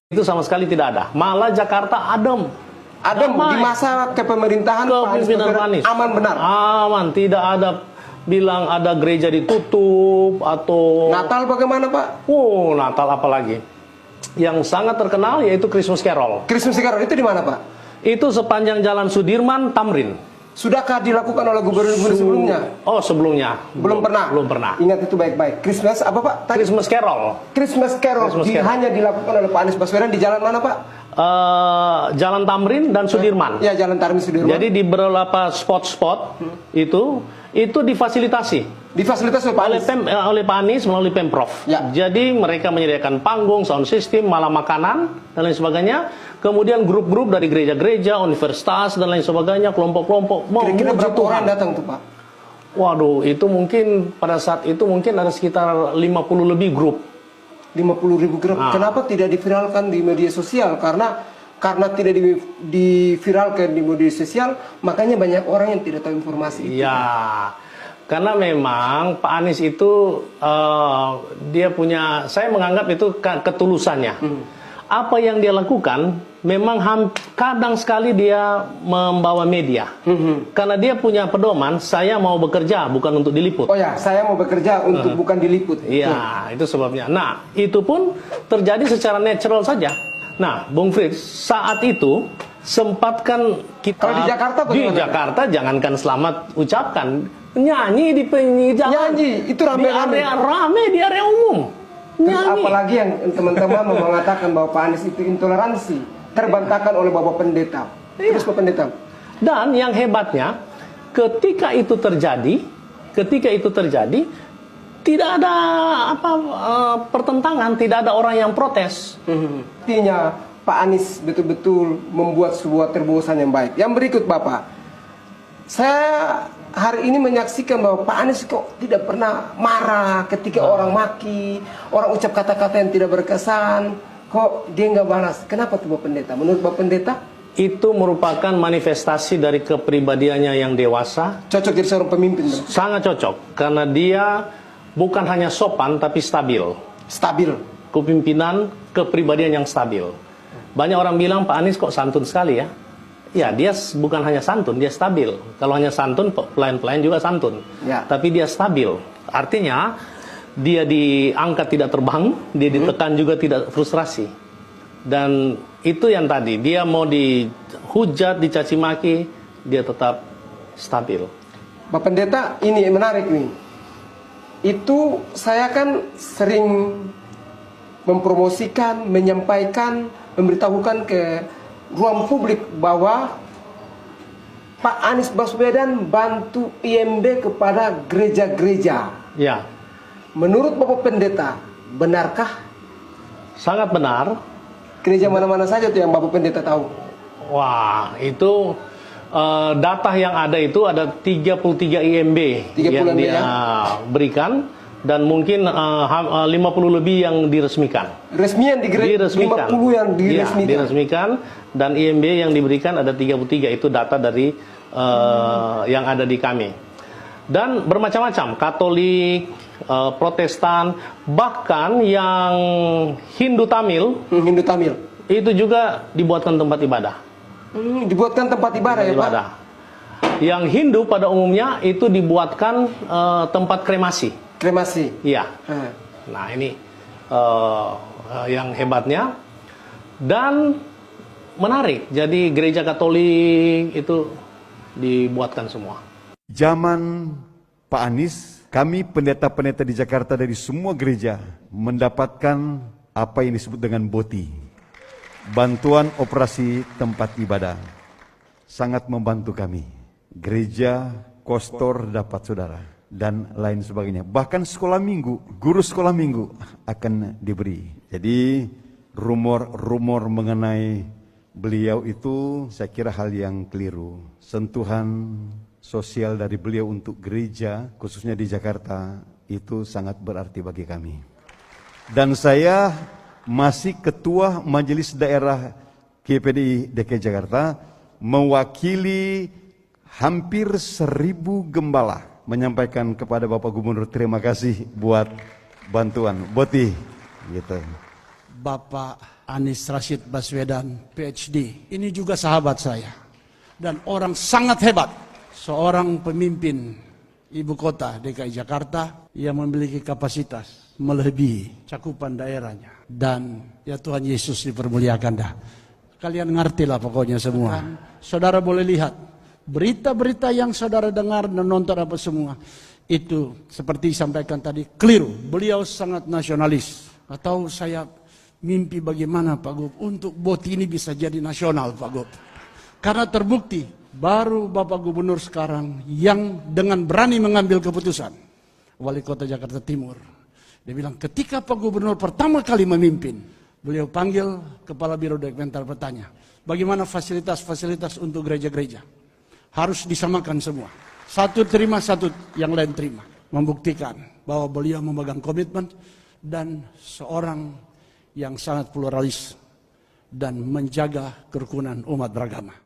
Itu sama sekali tidak ada. Malah Jakarta adem. Adem di masa kepemerintahan Pak Anies. Aman benar. Aman, tidak ada bilang ada gereja ditutup atau Natal bagaimana, Pak? Oh, Natal apalagi. Yang sangat terkenal yaitu Christmas Carol. Christmas Carol itu di mana, Pak? Itu sepanjang Jalan Sudirman, Tamrin. Sudahkah dilakukan oleh gubernur sebelumnya? Oh, sebelumnya. Belum pernah. Belum pernah. Ingat itu baik-baik. Christmas apa, Pak? Tadi? Christmas Carol. Christmas Carol. Hanya dilakukan oleh Pak Anies Baswedan di jalan mana, Pak? Jalan Tamrin dan Sudirman. Ya, Jalan Tamrin Sudirman. Jadi di beberapa spot-spot itu difasilitasi. Difasilitasi oleh Pak Anies melalui Pemprov. Ya. Jadi mereka menyediakan panggung, sound system, malah makanan dan lain sebagainya. Kemudian grup-grup dari gereja-gereja, universitas dan lain sebagainya, kelompok-kelompok. Kira-kira berapa orang datang tuh, Pak? Waduh, itu mungkin pada saat itu mungkin ada sekitar 50 lebih grup. 50.000 grup. Kenapa tidak diviralkan di media sosial? Karena tidak diviralkan di media sosial, makanya banyak orang yang tidak tahu informasi itu. Ya, karena memang Pak Anies itu dia punya, saya menganggap itu ketulusannya. Apa yang dia lakukan memang kadang sekali dia membawa media. Karena dia punya pedoman, saya mau bekerja bukan untuk diliput. Oh ya, saya mau bekerja untuk bukan diliput. Iya, itu sebabnya. Nah, itu pun terjadi secara natural saja. Nah, Bung Frits, saat itu sempatkan kita... Kalau di Jakarta bagaimana? Di Jakarta jangankan selamat ucapkan, nyanyi di pinggir jalan. Nyanyi, itu rame-rame. Rame di area umum. Terus Nyanyi. apalagi yang teman-teman mengatakan bahwa Pak Anies itu intoleransi, terbantahkan oleh Bapak Pendeta. Terus Bapak Pendeta. Dan yang hebatnya, ketika itu terjadi, tidak ada pertentangan, tidak ada orang yang protes. Artinya Pak Anies betul-betul membuat sebuah terobosan yang baik. Yang berikut, Bapak, saya hari ini menyaksikan bahwa Pak Anies kok tidak pernah marah ketika orang maki, orang ucap kata-kata yang tidak berkesan. Kok dia nggak balas? Kenapa tuh Bapak Pendeta? Menurut Bapak Pendeta? Itu merupakan manifestasi dari kepribadiannya yang dewasa. Cocok jadi seorang pemimpin, bro. Sangat cocok, karena dia bukan hanya sopan, tapi stabil. Stabil. Kepemimpinan, kepribadian yang stabil. Banyak orang bilang Pak Anies kok santun sekali ya. Ya, dia bukan hanya santun, dia stabil. Kalau hanya santun, pelayan-pelayan juga santun. Ya. Tapi dia stabil. Artinya, dia diangkat tidak terbang, dia ditekan juga tidak frustrasi. Dan itu yang tadi, dia mau dihujat, dicaci maki, dia tetap stabil. Bapak Pendeta, ini menarik nih. Itu saya kan sering mempromosikan, menyampaikan, memberitahukan ke ruang publik bahwa Pak Anies Baswedan bantu IMB kepada gereja-gereja. Ya. Menurut Bapak Pendeta, benarkah? Sangat benar. Gereja mana-mana saja tuh yang Bapak Pendeta tahu? Wah, itu data yang ada itu ada 33 IMB 30 yang dia ya? berikan, dan mungkin 50 lebih yang diresmikan. Resmian di gereja 50 yang diresmikan. Ya, diresmikan, dan IMB yang diberikan ada 33. Itu data dari yang ada di kami. Dan bermacam-macam, Katolik, Protestan, bahkan yang Hindu Tamil. Hindu Tamil itu juga dibuatkan tempat ibadah. Dibuatkan tempat ibadah ya, Pak? Yang Hindu pada umumnya itu dibuatkan tempat kremasi. Kremasi. Iya. Nah, ini yang hebatnya. Dan menarik, jadi gereja Katolik itu dibuatkan semua. Zaman Pak Anies, kami pendeta-pendeta di Jakarta dari semua gereja mendapatkan apa yang disebut dengan BOTI, bantuan operasi tempat ibadah. Sangat membantu kami. Gereja, kostor dapat, saudara, dan lain sebagainya. Bahkan sekolah minggu, guru sekolah minggu akan diberi. Jadi rumor-rumor mengenai beliau itu saya kira hal yang keliru. Sentuhan sosial dari beliau untuk gereja, khususnya di Jakarta, itu sangat berarti bagi kami. Dan saya masih ketua Majelis Daerah GPDI DKI Jakarta, mewakili hampir 1000 gembala, menyampaikan kepada Bapak Gubernur terima kasih buat bantuan BOTI gitu. Bapak Anies Rashid Baswedan, PhD. Ini juga sahabat saya. Dan orang sangat hebat. Seorang pemimpin ibu kota DKI Jakarta yang memiliki kapasitas melebihi cakupan daerahnya. Dan ya Tuhan Yesus dipermuliakan dah. Kalian ngerti lah pokoknya semua. Saudara boleh lihat. Berita-berita yang saudara dengar dan nonton apa semua. Itu seperti disampaikan tadi, keliru. Beliau sangat nasionalis. Atau saya mimpi bagaimana Pak Gub untuk BOTI ini bisa jadi nasional Pak Gub. Karena terbukti baru Bapak Gubernur sekarang yang dengan berani mengambil keputusan. Wali Kota Jakarta Timur. Dia bilang ketika Pak Gubernur pertama kali memimpin, beliau panggil Kepala Biro Dokumenter bertanya, bagaimana fasilitas-fasilitas untuk gereja-gereja? Harus disamakan semua. Satu terima, satu yang lain terima. Membuktikan bahwa beliau memegang komitmen dan seorang yang sangat pluralis dan menjaga kerukunan umat beragama.